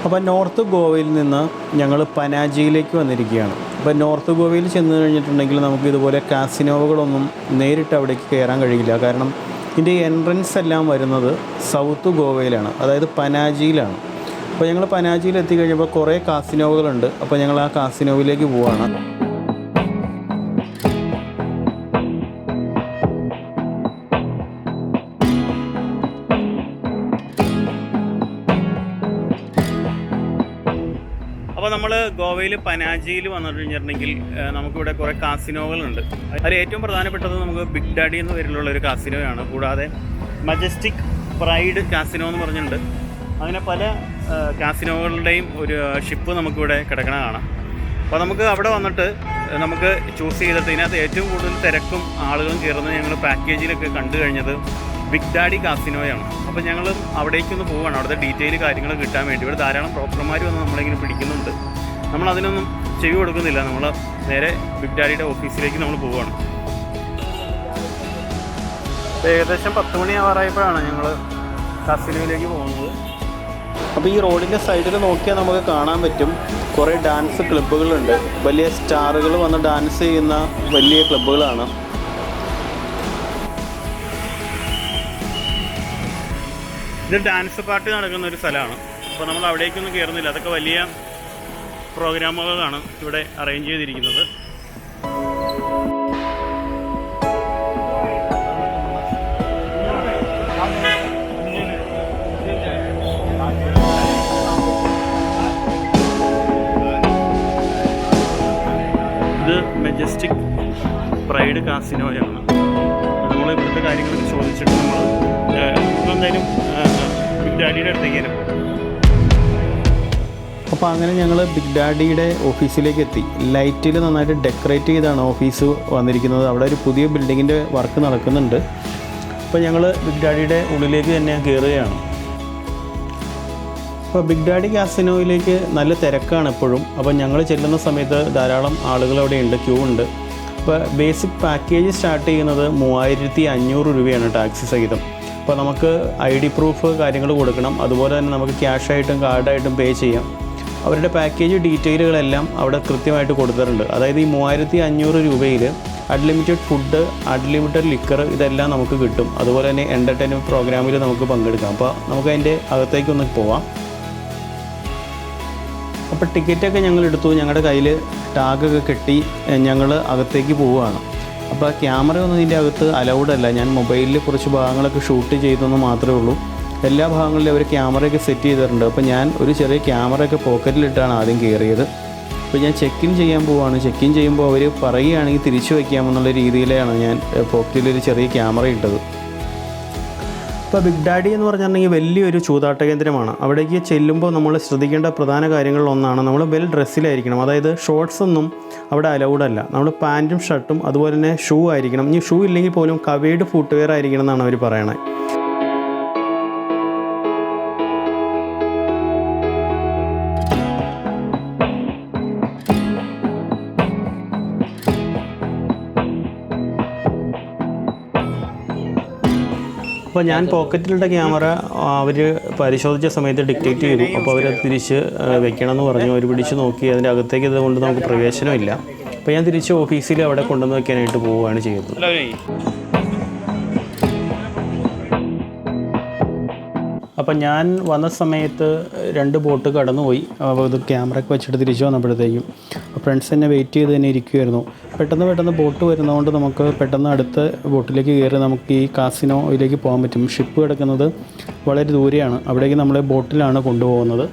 അപ്പോൾ നോർത്ത് ഗോവയിൽ നിന്ന് ഞങ്ങൾ പനാജിയിലേക്ക് വന്നിരിക്കുകയാണ്. അപ്പോൾ നോർത്ത് ഗോവയിൽ ചെന്ന് കഴിഞ്ഞിട്ടുണ്ടെങ്കിൽ നമുക്ക് ഇതുപോലെ കാസിനോകളൊന്നും നേരിട്ട് അവിടേക്ക് കയറാൻ കഴിയില്ല. കാരണം ഇതിൻ്റെ എൻട്രൻസ് എല്ലാം വരുന്നത് സൗത്ത് ഗോവയിലാണ്, അതായത് പനാജിയിലാണ്. അപ്പോൾ ഞങ്ങൾ പനാജിയിൽ എത്തിക്കഴിഞ്ഞപ്പോൾ കുറേ കാസിനോകളുണ്ട്. അപ്പോൾ ഞങ്ങൾ ആ കാസിനോവിലേക്ക് പോവുകയാണ്. അപ്പോൾ നമ്മൾ ഗോവയിൽ പനാജിയിൽ വന്നു കഴിഞ്ഞിട്ടുണ്ടെങ്കിൽ നമുക്കിവിടെ കുറേ കാസിനോകളുണ്ട്. അതിൽ ഏറ്റവും പ്രധാനപ്പെട്ടത് നമുക്ക് ബിഗ് ഡാഡി എന്ന പേരിലുള്ള ഒരു കാസിനോയാണ്. കൂടാതെ മജസ്റ്റിക് പ്രൈഡ് കാസിനോ എന്ന് പറഞ്ഞിട്ടുണ്ട്. അങ്ങനെ പല കാസിനോകളുടെയും ഒരു ഷിപ്പ് നമുക്കിവിടെ കിടക്കണ കാണാം. അപ്പോൾ നമുക്ക് അവിടെ വന്നിട്ട് നമുക്ക് ചൂസ് ചെയ്തിട്ട് ഇതിനകത്ത് ഏറ്റവും കൂടുതൽ തിരക്കും ആളുകളും കയറുന്നത് ഞങ്ങൾ പാക്കേജിലൊക്കെ കണ്ടു കഴിഞ്ഞത് ബിഗ് ഡാഡി കാസിനോയാണ്. അപ്പോൾ ഞങ്ങൾ അവിടേക്കൊന്ന് പോവുകയാണ്. അവിടുത്തെ ഡീറ്റെയിൽ കാര്യങ്ങൾ കിട്ടാൻ വേണ്ടി. ഇവിടെ ധാരാളം ബ്രോക്കർമാർ വന്ന് നമ്മളിങ്ങനെ പിടിക്കുന്നുണ്ട്. നമ്മളതിനൊന്നും ചെവി കൊടുക്കുന്നില്ല. നമ്മൾ നേരെ ബിഗ് ഡാഡിയുടെ ഓഫീസിലേക്ക് നമ്മൾ പോവുകയാണ്. ഏകദേശം 10 മണിയാവാറായപ്പോഴാണ് ഞങ്ങൾ കാസിനോയിലേക്ക് പോകുന്നത്. അപ്പോൾ ഈ റോഡിൻ്റെ സൈഡിൽ നോക്കിയാൽ നമുക്ക് കാണാൻ പറ്റും കുറേ ഡാൻസ് ക്ലബ്ബുകളുണ്ട്. വലിയ സ്റ്റാറുകൾ വന്ന് ഡാൻസ് ചെയ്യുന്ന വലിയ ക്ലബ്ബുകളാണ്. ഇത് ഡാൻസ് പാർട്ടി നടക്കുന്ന ഒരു സ്ഥലമാണ്. അപ്പോൾ നമ്മൾ അവിടേക്കൊന്നും കയറുന്നില്ല. അതൊക്കെ വലിയ പ്രോഗ്രാമുകളാണ് ഇവിടെ അറേഞ്ച് ചെയ്തിരിക്കുന്നത്. ഇത് മജസ്റ്റിക് പ്രൈഡ് കാസിനോയാണ്. നമ്മൾ ഇവിടുത്തെ കാര്യങ്ങളൊക്കെ ചോദിച്ചിട്ട് നമ്മൾ എന്തായാലും ബിഗ് ഡാഡിയുടെ അടുത്തേക്ക് വരും. അപ്പോൾ അങ്ങനെ ഞങ്ങൾ ബിഗ് ഡാഡിയുടെ ഓഫീസിലേക്ക് എത്തി. ലൈറ്റിൽ നന്നായിട്ട് ഡെക്കറേറ്റ് ചെയ്താണ് ഓഫീസ് വന്നിരിക്കുന്നത്. അവിടെ ഒരു പുതിയ ബിൽഡിങ്ങിൻ്റെ വർക്ക് നടക്കുന്നുണ്ട്. അപ്പോൾ ഞങ്ങൾ ബിഗ് ഡാഡിയുടെ ഉള്ളിലേക്ക് തന്നെ കയറുകയാണ്. അപ്പോൾ ബിഗ് ഡാഡി കാസിനോയിലേക്ക് നല്ല തിരക്കാണ് എപ്പോഴും. അപ്പോൾ ഞങ്ങൾ ചെല്ലുന്ന സമയത്ത് ധാരാളം ആളുകൾ അവിടെ ഉണ്ട്, ക്യൂ ഉണ്ട്. അപ്പോൾ ബേസിക് പാക്കേജ് സ്റ്റാർട്ട് ചെയ്യുന്നത് 3500 രൂപയാണ് ടാക്സി സഹിതം. അപ്പോൾ നമുക്ക് ID പ്രൂഫ് കാര്യങ്ങൾ കൊടുക്കണം. അതുപോലെ തന്നെ നമുക്ക് ക്യാഷായിട്ടും കാർഡായിട്ടും പേ ചെയ്യാം. അവരുടെ പാക്കേജ് ഡീറ്റെയിലുകളെല്ലാം അവിടെ കൃത്യമായിട്ട് കൊടുത്തിട്ടുണ്ട്. അതായത് ഈ 3500 രൂപയിൽ അൺലിമിറ്റഡ് ഫുഡ്, അൺലിമിറ്റഡ് ലിക്കർ ഇതെല്ലാം നമുക്ക് കിട്ടും. അതുപോലെ തന്നെ എൻ്റർടൈൻമെൻറ്റ് പ്രോഗ്രാമിൽ നമുക്ക് പങ്കെടുക്കാം. അപ്പോൾ നമുക്ക് അതിൻ്റെ അകത്തേക്കൊന്ന് പോവാം. അപ്പോൾ ടിക്കറ്റൊക്കെ ഞങ്ങൾ എടുത്തു. ഞങ്ങളുടെ കയ്യിൽ ടാഗൊക്കെ കെട്ടി ഞങ്ങൾ അകത്തേക്ക് പോവുകയാണ്. അപ്പോൾ ക്യാമറയൊന്നും ഇതിൻ്റെ അകത്ത് അലൗഡ് അല്ല. ഞാൻ മൊബൈലിൽ കുറച്ച് ഭാഗങ്ങളൊക്കെ ഷൂട്ട് ചെയ്തെന്ന് മാത്രമേ ഉള്ളൂ. എല്ലാ ഭാഗങ്ങളിലും അവർ ക്യാമറയൊക്കെ സെറ്റ് ചെയ്തിട്ടുണ്ട്. അപ്പോൾ ഞാൻ ഒരു ചെറിയ ക്യാമറയൊക്കെ പോക്കറ്റിലിട്ടാണ് ആദ്യം കയറിയത്. അപ്പോൾ ഞാൻ ചെക്ക് ഇൻ ചെയ്യാൻ പോവുകയാണ്. ചെക്ക് ഇൻ ചെയ്യുമ്പോൾ അവർ പറയുകയാണെങ്കിൽ തിരിച്ചു വയ്ക്കാമെന്നുള്ള രീതിയിലാണ് ഞാൻ പോക്കറ്റിലൊരു ചെറിയ ക്യാമറ ഇട്ടത്. ഇപ്പോൾ ബിഗ് ഡാഡി എന്ന് പറഞ്ഞിട്ടുണ്ടെങ്കിൽ വലിയൊരു ചൂതാട്ട കേന്ദ്രമാണ്. അവിടേക്ക് ചെല്ലുമ്പോൾ നമ്മൾ ശ്രദ്ധിക്കേണ്ട പ്രധാന കാര്യങ്ങളിലൊന്നാണ് നമ്മൾ വെൽ ഡ്രസ്സിലായിരിക്കണം. അതായത് ഷോർട്സ് ഒന്നും അവിടെ അലൗഡ് അല്ല. നമ്മൾ പാൻറ്റും ഷർട്ടും അതുപോലെ തന്നെ ഷൂ ആയിരിക്കണം. ഇനി ഷൂ ഇല്ലെങ്കിൽ പോലും കവേർഡ് ഫുട്വെയർ ആയിരിക്കണം എന്നാണ് അവർ പറയണത്. അപ്പോൾ ഞാൻ പോക്കറ്റിലിട്ട ക്യാമറ അവർ പരിശോധിച്ച സമയത്ത് ഡിക്റ്റേറ്റ് ചെയ്തു. അപ്പോൾ അവരത് തിരിച്ച് വെക്കണമെന്ന് പറഞ്ഞു. അവർ പിടിച്ച് നോക്കി. അതിൻ്റെ അകത്തേക്ക് ഇതുകൊണ്ട് നമുക്ക് പ്രവേശനമില്ല. അപ്പോൾ ഞാൻ തിരിച്ച് ഓഫീസിൽ അവിടെ കൊണ്ടുവന്ന് വയ്ക്കാനായിട്ട് പോവുകയാണ് ചെയ്യുന്നത്. അപ്പം ഞാൻ വന്ന സമയത്ത് 2 ബോട്ട് കടന്നുപോയി. അപ്പോൾ ഇത് ക്യാമറയൊക്കെ വെച്ചിട്ട് തിരിച്ചു വന്നപ്പോഴത്തേക്കും ഫ്രണ്ട്സ് എന്നെ വെയിറ്റ് ചെയ്ത് തന്നെ ഇരിക്കുമായിരുന്നു. പെട്ടെന്ന് ബോട്ട് വരുന്നതുകൊണ്ട് നമുക്ക് പെട്ടെന്ന് അടുത്ത ബോട്ടിലേക്ക് കയറി നമുക്ക് ഈ കാസിനോയിലേക്ക് പോകാൻ പറ്റും. ഷിപ്പ് കിടക്കുന്നത് വളരെ ദൂരെയാണ്. അവിടേക്ക് നമ്മളെ ബോട്ടിലാണ് കൊണ്ടുപോകുന്നത്.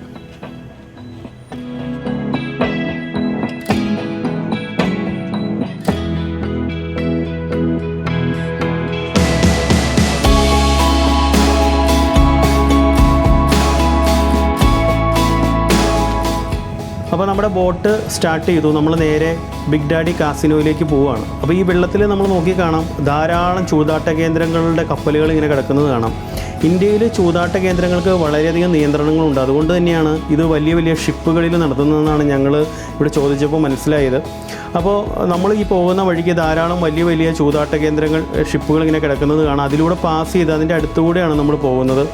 അപ്പോൾ നമ്മുടെ ബോട്ട് സ്റ്റാർട്ട് ചെയ്തു. നമ്മൾ നേരെ ബിഗ് ഡാഡി കാസിനോയിലേക്ക് പോവുകയാണ്. അപ്പോൾ ഈ വെള്ളത്തിൽ നമ്മൾ നോക്കി കാണാം ധാരാളം ചൂതാട്ട കേന്ദ്രങ്ങളുടെ കപ്പലുകൾ ഇങ്ങനെ കിടക്കുന്നത് കാണാം. ഇന്ത്യയിൽ ചൂതാട്ട കേന്ദ്രങ്ങൾക്ക് വളരെയധികം നിയന്ത്രണങ്ങളുണ്ട്. അതുകൊണ്ട് തന്നെയാണ് ഇത് വലിയ വലിയ ഷിപ്പുകളിൽ നടത്തുന്നതെന്നാണ് ഞങ്ങൾ ഇവിടെ ചോദിച്ചപ്പോൾ മനസ്സിലായത്. അപ്പോൾ നമ്മൾ ഈ പോകുന്ന വഴിക്ക് ധാരാളം വലിയ വലിയ ചൂതാട്ട കേന്ദ്രങ്ങൾ ഷിപ്പുകൾ ഇങ്ങനെ കിടക്കുന്നത് കാണാം. അതിലൂടെ പാസ് ചെയ്ത് അതിൻ്റെ അടുത്തുകൂടെയാണ് നമ്മൾ പോകുന്നത്.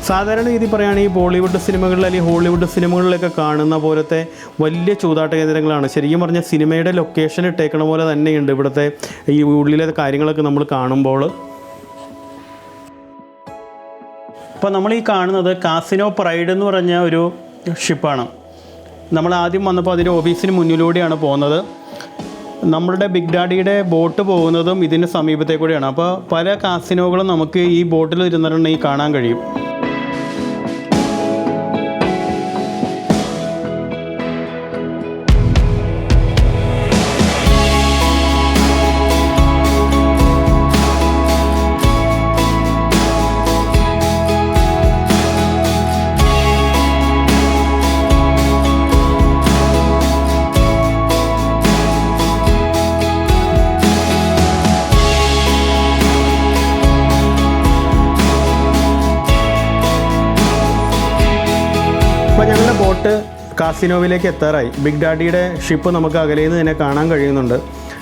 സാധാരണ രീതി പറയുകയാണെങ്കിൽ ബോളിവുഡ് സിനിമകളിൽ അല്ലെങ്കിൽ ഹോളിവുഡ് സിനിമകളിലൊക്കെ കാണുന്ന പോലത്തെ വലിയ ചൂതാട്ട കേന്ദ്രങ്ങളാണ്. ശരിക്കും പറഞ്ഞാൽ സിനിമയുടെ ലൊക്കേഷൻ ഇട്ടേക്കണ പോലെ തന്നെയുണ്ട് ഇവിടുത്തെ ഈ ഉള്ളിലെ കാര്യങ്ങളൊക്കെ നമ്മൾ കാണുമ്പോൾ. അപ്പോൾ നമ്മൾ ഈ കാണുന്നത് കാസിനോ പ്രൈഡ് എന്ന് പറഞ്ഞ ഒരു ഷിപ്പാണ്. നമ്മൾ ആദ്യം വന്നപ്പോൾ അതിൻ്റെ ഓഫീസിന് മുന്നിലൂടെയാണ് പോകുന്നത്. നമ്മളുടെ ബിഗ് ഡാഡിയുടെ ബോട്ട് പോകുന്നതും ഇതിന് സമീപത്തേക്കൂടെയാണ്. അപ്പോൾ പല കാസിനോകളും നമുക്ക് ഈ ബോട്ടിൽ ഇരുന്നിട്ടുണ്ടെങ്കിൽ കാണാൻ കഴിയും. അപ്പോൾ ഞങ്ങളുടെ ബോട്ട് കാസിനോവിലേക്ക് എത്താറായി. ബിഗ് ഡാഡിയുടെ ഷിപ്പ് നമുക്ക് അകലേന്ന് തന്നെ കാണാൻ കഴിയുന്നുണ്ട്.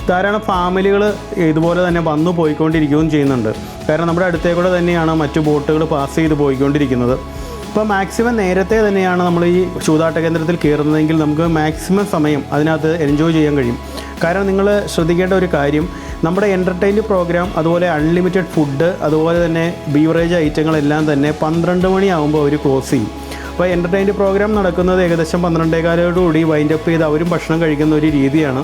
ധാരാളം ഫാമിലികൾ ഇതുപോലെ തന്നെ വന്നു പോയിക്കൊണ്ടിരിക്കുകയും ചെയ്യുന്നുണ്ട്. കാരണം നമ്മുടെ അടുത്തേക്കൂടെ തന്നെയാണ് മറ്റു ബോട്ടുകൾ പാസ് ചെയ്ത് പോയിക്കൊണ്ടിരിക്കുന്നത്. അപ്പോൾ മാക്സിമം നേരത്തെ തന്നെയാണ് നമ്മൾ ഈ ചൂതാട്ട കേന്ദ്രത്തിൽ കയറുന്നതെങ്കിൽ നമുക്ക് മാക്സിമം സമയം അതിനകത്ത് എൻജോയ് ചെയ്യാൻ കഴിയും. കാരണം നിങ്ങൾ ശ്രദ്ധിക്കേണ്ട ഒരു കാര്യം, നമ്മുടെ എൻ്റർടൈൻമെൻറ്റ് പ്രോഗ്രാം, അതുപോലെ അൺലിമിറ്റഡ് ഫുഡ്, അതുപോലെ തന്നെ ബീവറേജ് ഐറ്റങ്ങളെല്ലാം തന്നെ 12 മണിയാകുമ്പോൾ അവർ ക്ലോസ് ചെയ്യും. അപ്പോൾ എൻ്റർടൈൻമെൻറ്റ് പ്രോഗ്രാം നടക്കുന്നത് ഏകദേശം 12:15 വൈൻഡപ്പ് ചെയ്ത് അവരും ഭക്ഷണം കഴിക്കുന്ന ഒരു രീതിയാണ്.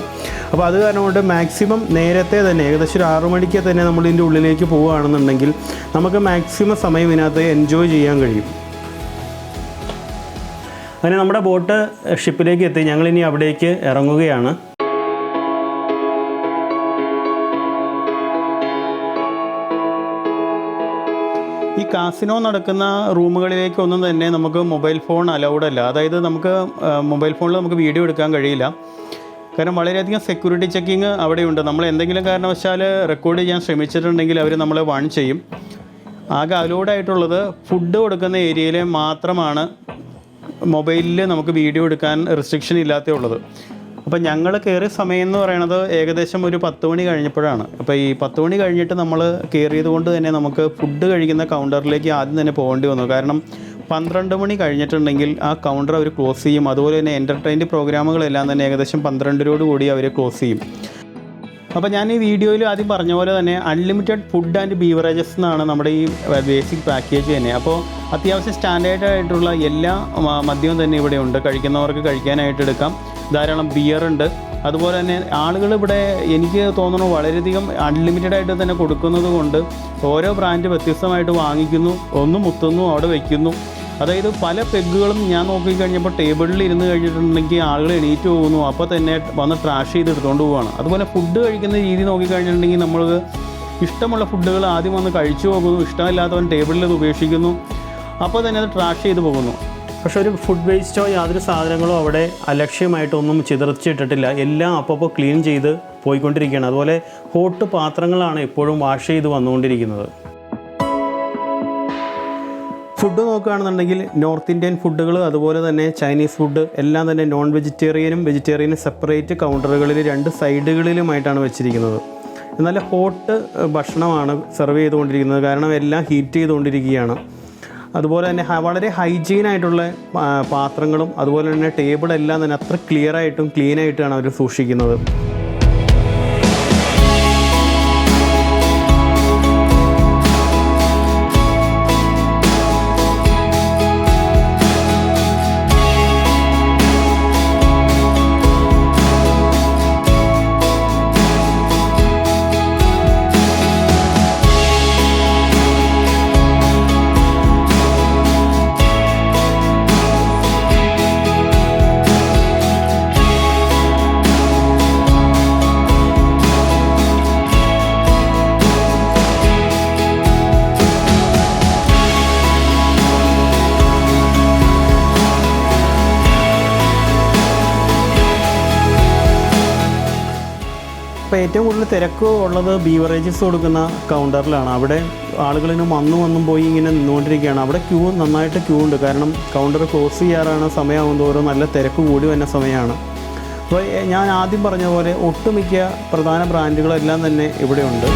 അപ്പോൾ അത് കാരണം കൊണ്ട് മാക്സിമം നേരത്തെ തന്നെ ഏകദേശം ഒരു 6 മണിക്ക് തന്നെ നമ്മൾ ഇതിൻ്റെ ഉള്ളിലേക്ക് പോവുകയാണെന്നുണ്ടെങ്കിൽ നമുക്ക് മാക്സിമം സമയം ഇതിനകത്ത് എൻജോയ് ചെയ്യാൻ കഴിയും. അങ്ങനെ നമ്മുടെ ബോട്ട് ഷിപ്പിലേക്ക് എത്തി. ഞങ്ങളിനി അവിടേക്ക് ഇറങ്ങുകയാണ്. ഈ കാസിനോ നടക്കുന്ന റൂമുകളിലേക്കൊന്നും തന്നെ നമുക്ക് മൊബൈൽ ഫോൺ അലൗഡ് അല്ല. അതായത് നമുക്ക് മൊബൈൽ ഫോണിൽ നമുക്ക് വീഡിയോ എടുക്കാൻ കഴിയില്ല. കാരണം വളരെയധികം സെക്യൂരിറ്റി ചെക്കിങ് അവിടെയുണ്ട്. നമ്മൾ എന്തെങ്കിലും കാരണവശാൽ റെക്കോർഡ് ചെയ്യാൻ ശ്രമിച്ചിട്ടുണ്ടെങ്കിൽ അവർ നമ്മളെ വാൺ ചെയ്യും. ആകെ അലൗഡ് ആയിട്ടുള്ളത് ഫുഡ് കൊടുക്കുന്ന ഏരിയയിൽ മാത്രമാണ് മൊബൈലിൽ നമുക്ക് വീഡിയോ എടുക്കാൻ റെസ്ട്രിക്ഷൻ ഇല്ലാത്തേ ഉള്ളത്. അപ്പോൾ ഞങ്ങൾ കയറിയ സമയം എന്ന് പറയുന്നത് ഏകദേശം ഒരു 10 മണി കഴിഞ്ഞപ്പോഴാണ്. അപ്പോൾ ഈ 10 മണി കഴിഞ്ഞിട്ട് നമ്മൾ കയറിയത് കൊണ്ട് തന്നെ നമുക്ക് ഫുഡ് കഴിക്കുന്ന കൗണ്ടറിലേക്ക് ആദ്യം തന്നെ പോകേണ്ടി വന്നു. കാരണം 12 മണി കഴിഞ്ഞിട്ടുണ്ടെങ്കിൽ ആ കൗണ്ടർ അവർ ക്ലോസ് ചെയ്യും. അതുപോലെ തന്നെ എൻ്റർടൈൻമെൻറ്റ് പ്രോഗ്രാമുകളെല്ലാം തന്നെ ഏകദേശം 12 കൂടി അവർ ക്ലോസ് ചെയ്യും. അപ്പോൾ ഞാൻ ഈ വീഡിയോയിൽ ആദ്യം പറഞ്ഞ പോലെ തന്നെ അൺലിമിറ്റഡ് ഫുഡ് ആൻഡ് ബീവറേജസ് എന്നാണ് നമ്മുടെ ഈ ബേസിക് പാക്കേജ് തന്നെ. അപ്പോൾ അത്യാവശ്യം സ്റ്റാൻഡേർഡ് ആയിട്ടുള്ള എല്ലാ മദ്യവും തന്നെ ഇവിടെ ഉണ്ട്. കഴിക്കുന്നവർക്ക് കഴിക്കാനായിട്ട് എടുക്കാം. ധാരാളം ബിയറുണ്ട്. അതുപോലെ തന്നെ ആളുകൾ ഇവിടെ എനിക്ക് തോന്നുന്നു വളരെയധികം അൺലിമിറ്റഡ് ആയിട്ട് തന്നെ കൊടുക്കുന്നത് കൊണ്ട് ഓരോ ബ്രാൻഡ് വ്യത്യസ്തമായിട്ട് വാങ്ങിക്കുന്നു, ഒന്ന് മുത്തുന്നു, അവിടെ വയ്ക്കുന്നു. അതായത് പല പെഗ്ഗുകളും ഞാൻ നോക്കിക്കഴിഞ്ഞപ്പോൾ ടേബിളിൽ ഇരുന്ന് കഴിഞ്ഞിട്ടുണ്ടെങ്കിൽ ആളുകൾ എണീറ്റ് പോകുന്നു, അപ്പോൾ തന്നെ വന്ന് ട്രാഷ് ചെയ്ത് എടുത്തുകൊണ്ട് പോവുകയാണ്. അതുപോലെ ഫുഡ് കഴിക്കുന്ന രീതി നോക്കിക്കഴിഞ്ഞിട്ടുണ്ടെങ്കിൽ നമ്മൾ ഇഷ്ടമുള്ള ഫുഡുകൾ ആദ്യം വന്ന് കഴിച്ചു പോകുന്നു, ഇഷ്ടമില്ലാത്തവൻ ടേബിളിൽ അത് ഉപേക്ഷിക്കുന്നു, അപ്പോൾ തന്നെ അത് ട്രാഷ് ചെയ്ത് പോകുന്നു. പക്ഷേ ഒരു ഫുഡ് വേസ്റ്റോ യാതൊരു സാധനങ്ങളോ അവിടെ അലക്ഷ്യമായിട്ടൊന്നും ചിതറിച്ചിട്ടിട്ടില്ല. എല്ലാം അപ്പോൾ ക്ലീൻ ചെയ്ത് പോയിക്കൊണ്ടിരിക്കുകയാണ്. അതുപോലെ ഹോട്ട് പാത്രങ്ങളാണ് എപ്പോഴും വാഷ് ചെയ്ത് വന്നുകൊണ്ടിരിക്കുന്നത്. ഫുഡ് നോക്കുകയാണെന്നുണ്ടെങ്കിൽ നോർത്ത് ഇന്ത്യൻ ഫുഡുകൾ, അതുപോലെ തന്നെ ചൈനീസ് ഫുഡ് എല്ലാം തന്നെ നോൺ വെജിറ്റേറിയനും വെജിറ്റേറിയനും സെപ്പറേറ്റ് കൗണ്ടറുകളിൽ 2 സൈഡുകളിലുമായിട്ടാണ് വെച്ചിരിക്കുന്നത്. എന്നാൽ ഹോട്ട് ഭക്ഷണമാണ് സെർവ് ചെയ്തുകൊണ്ടിരിക്കുന്നത്. കാരണം എല്ലാം ഹീറ്റ് ചെയ്തുകൊണ്ടിരിക്കുകയാണ്. അതുപോലെ തന്നെ വളരെ ഹൈജീനായിട്ടുള്ള പാത്രങ്ങളും അതുപോലെ തന്നെ ടേബിളെല്ലാം തന്നെ അത്ര ക്ലിയറായിട്ടും ക്ലീനായിട്ടാണ് അവർ സൂക്ഷിക്കുന്നത്. അപ്പോൾ ഏറ്റവും കൂടുതൽ തിരക്ക് ഉള്ളത് ബീവറേജസ് കൊടുക്കുന്ന കൗണ്ടറിലാണ്. അവിടെ ആളുകളിന് വന്നും പോയി ഇങ്ങനെ നിന്നുകൊണ്ടിരിക്കുകയാണ്. അവിടെ നന്നായിട്ട് ക്യൂ ഉണ്ട്. കാരണം കൗണ്ടർ ക്ലോസ് ചെയ്യാറാണ് സമയമാകും തോറും നല്ല തിരക്ക് കൂടി വരുന്ന സമയമാണ്. അപ്പോൾ ഞാൻ ആദ്യം പറഞ്ഞ പോലെ ഒട്ടുമിക്ക പ്രധാന ബ്രാൻഡുകളെല്ലാം തന്നെ ഇവിടെയുണ്ട്.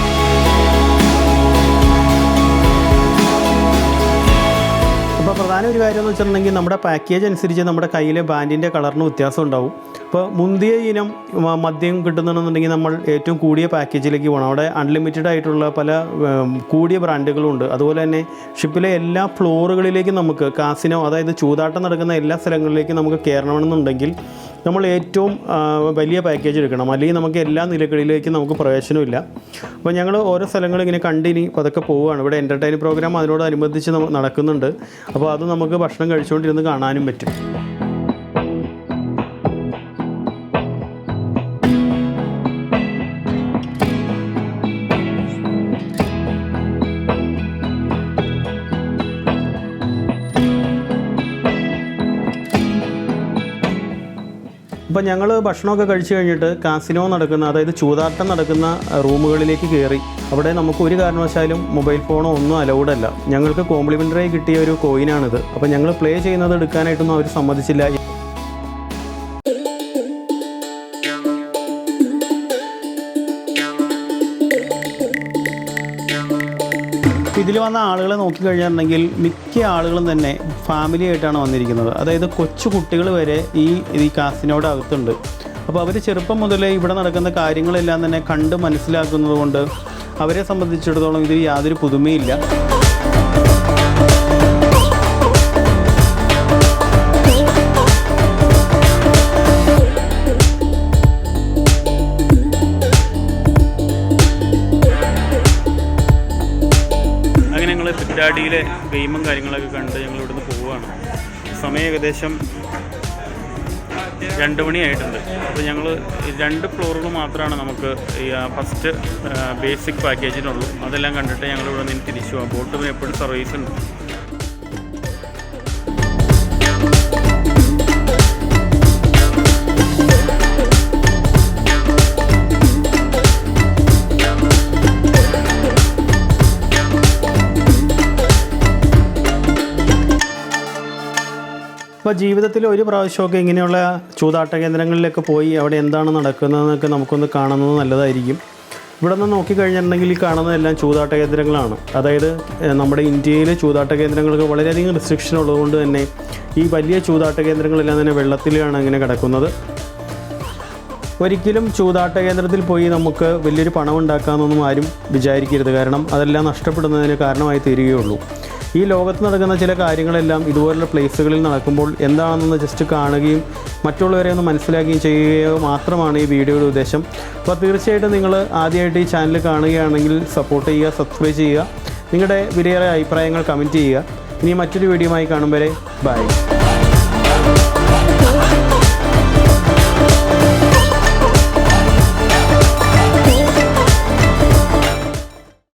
അപ്പോൾ പ്രധാന ഒരു കാര്യം എന്ന് വെച്ചിട്ടുണ്ടെങ്കിൽ നമ്മുടെ പാക്കേജ് അനുസരിച്ച് നമ്മുടെ കയ്യിലെ ബാൻഡിൻ്റെ കളറിന് വ്യത്യാസം ഉണ്ടാവും. അപ്പോൾ മുന്തിയ ഇനം മദ്യം കിട്ടുന്നുണ്ടെന്നുണ്ടെങ്കിൽ നമ്മൾ ഏറ്റവും കൂടിയ പാക്കേജിലേക്ക് പോകണം. അവിടെ അൺലിമിറ്റഡ് ആയിട്ടുള്ള പല കൂടിയ ബ്രാൻഡുകളുണ്ട്. അതുപോലെ തന്നെ ഷിപ്പിലെ എല്ലാ ഫ്ലോറുകളിലേക്കും നമുക്ക് കാസിനോ, അതായത് ചൂതാട്ടം നടക്കുന്ന എല്ലാ സ്ഥലങ്ങളിലേക്കും നമുക്ക് കയറണമെന്നുണ്ടെങ്കിൽ നമ്മൾ ഏറ്റവും വലിയ പാക്കേജ് എടുക്കണം, അല്ലെങ്കിൽ നമുക്ക് എല്ലാ നിലകളിലേക്കും നമുക്ക് പ്രവേശനമില്ല. അപ്പോൾ ഞങ്ങൾ ഓരോ സ്ഥലങ്ങളും ഇങ്ങനെ കണ്ടിനി അതൊക്കെ പോവുകയാണ്. ഇവിടെ എൻ്റർടൈൻ പ്രോഗ്രാം അതിനോടനുബന്ധിച്ച് നടക്കുന്നുണ്ട്. അപ്പോൾ അത് നമുക്ക് ഭക്ഷണം കഴിച്ചുകൊണ്ടിരുന്ന് കാണാനും പറ്റും. അപ്പോൾ ഞങ്ങൾ ഭക്ഷണമൊക്കെ കഴിച്ച് കഴിഞ്ഞിട്ട് കാസിനോ നടക്കുന്ന, അതായത് ചൂതാട്ടം നടക്കുന്ന റൂമുകളിലേക്ക് കയറി. അവിടെ നമുക്ക് ഒരു കാരണവശാലും മൊബൈൽ ഫോണോ ഒന്നും അലൗഡ് അല്ല. ഞങ്ങൾക്ക് കോംപ്ലിമെൻ്ററി കിട്ടിയ ഒരു കോയിനാണിത്. അപ്പോൾ ഞങ്ങൾ പ്ലേ ചെയ്യുന്നത് എടുക്കാനായിട്ടൊന്നും അവർ സമ്മതിച്ചില്ല. ഇതിൽ വന്ന ആളുകളെ നോക്കിക്കഴിഞ്ഞിട്ടുണ്ടെങ്കിൽ മിക്ക ആളുകളും തന്നെ ഫാമിലി ആയിട്ടാണ് വന്നിരിക്കുന്നത്. അതായത് കൊച്ചു കുട്ടികൾ വരെ ഈ കാസിനോയുടെ അകത്തുണ്ട്. അപ്പോൾ അവർ ചെറുപ്പം മുതലേ ഇവിടെ നടക്കുന്ന കാര്യങ്ങളെല്ലാം തന്നെ കണ്ട് മനസ്സിലാക്കുന്നത് കൊണ്ട് അവരെ സംബന്ധിച്ചിടത്തോളം ഇതിൽ യാതൊരു പുതുമയില്ല. ഡാഡിയിലെ ഗെയിമും കാര്യങ്ങളൊക്കെ കണ്ട് ഞങ്ങൾ ഇവിടുന്ന് പോവുകയാണ്. സമയം ഏകദേശം 2 മണിയായിട്ടുണ്ട്. അപ്പോൾ ഞങ്ങൾ 2 ഫ്ലോറുകൾ മാത്രമാണ് നമുക്ക് ഈ ഫസ്റ്റ് ബേസിക് പാക്കേജിനുള്ളൂ. അതെല്ലാം കണ്ടിട്ട് ഞങ്ങൾ ഇവിടെ നിന്ന് തിരിച്ചു പോകാം. ബോട്ടിന് എപ്പോഴും സർവീസ് ഉണ്ട്. അപ്പോൾ ജീവിതത്തിൽ ഒരു പ്രാവശ്യമൊക്കെ ഇങ്ങനെയുള്ള ചൂതാട്ട കേന്ദ്രങ്ങളിലൊക്കെ പോയി അവിടെ എന്താണ് നടക്കുന്നതെന്നൊക്കെ നമുക്കൊന്ന് കാണുന്നത് നല്ലതായിരിക്കും. ഇവിടെ നിന്ന് നോക്കിക്കഴിഞ്ഞിട്ടുണ്ടെങ്കിൽ ഈ കാണുന്നതെല്ലാം ചൂതാട്ട കേന്ദ്രങ്ങളാണ്. അതായത് നമ്മുടെ ഇന്ത്യയിലെ ചൂതാട്ട കേന്ദ്രങ്ങൾക്ക് വളരെയധികം റെസ്ട്രിക്ഷൻ ഉള്ളതുകൊണ്ട് തന്നെ ഈ വലിയ ചൂതാട്ട കേന്ദ്രങ്ങളെല്ലാം തന്നെ വെള്ളത്തിലാണ് ഇങ്ങനെ കിടക്കുന്നത്. ഒരിക്കലും ചൂതാട്ട കേന്ദ്രത്തിൽ പോയി നമുക്ക് വലിയൊരു പണം ഉണ്ടാക്കാമെന്നൊന്നും ആരും വിചാരിക്കരുത്. കാരണം അതെല്ലാം നഷ്ടപ്പെടുന്നതിന് കാരണമായി തീരുകയുള്ളൂ. ഈ ലോകത്ത് നടക്കുന്ന ചില കാര്യങ്ങളെല്ലാം ഇതുപോലുള്ള പ്ലേസുകളിൽ നടക്കുമ്പോൾ എന്താണെന്ന് ജസ്റ്റ് കാണുകയും മറ്റുള്ളവരെ ഒന്ന് മനസ്സിലാക്കുകയും ചെയ്യുകയോ മാത്രമാണ് ഈ വീഡിയോയുടെ ഉദ്ദേശം. അപ്പോൾ തീർച്ചയായിട്ടും നിങ്ങൾ ആദ്യമായിട്ട് ഈ ചാനൽ കാണുകയാണെങ്കിൽ സപ്പോർട്ട് ചെയ്യുക, സബ്സ്ക്രൈബ് ചെയ്യുക, നിങ്ങളുടെ വിലയേറെ അഭിപ്രായങ്ങൾ കമൻറ്റ് ചെയ്യുക. ഇനി മറ്റൊരു വീഡിയോയുമായി കാണും വരെ ബൈ.